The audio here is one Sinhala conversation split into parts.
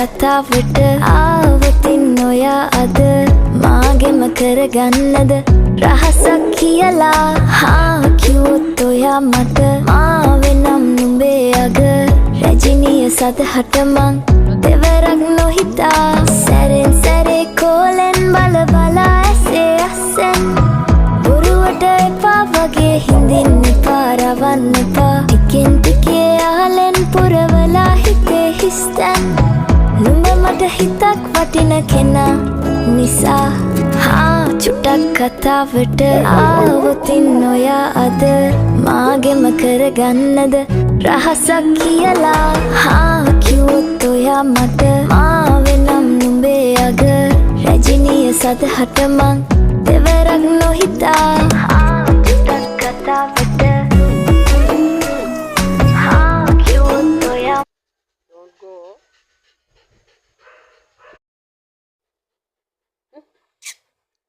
කතාවට ආවතින් ඔයා අද මාගෙම කරගන්නද රහසක් කියලා කිව්වොත් ඔයා මට මාවෙනම් නුඹේ අග රැජිනිය සදහට මං දෙවරක් නොහිතා සැරෙන් සැරේ කෝලෙන් බල බලා ඇසේ අස්සෙන් බොරුවට එපා වගේ හිඳින් එපා රවන්න එපා ටිකෙන් ටිකේ ආලෙන් පුරවලා හිතේ හිස්තැන් නුඹ මට හිතක් වටින කෙනා නිසා චුට්ටක් කතාවට ආවොතින් ඔයා අද මාගෙම කරගන්නද රහසක් කියලා කිව්වොත් ඔයා මට මාවෙනම් නුඹේ අග රැජිනිය සදහට මං දෙවරක් නොහිතා චුට්ටක් කතාවට කිව්වොත් ඔයා Don't go.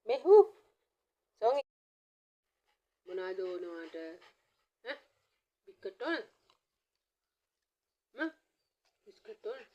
Mehu. Song. Monado no ada. Biscuit on. Biscuit on.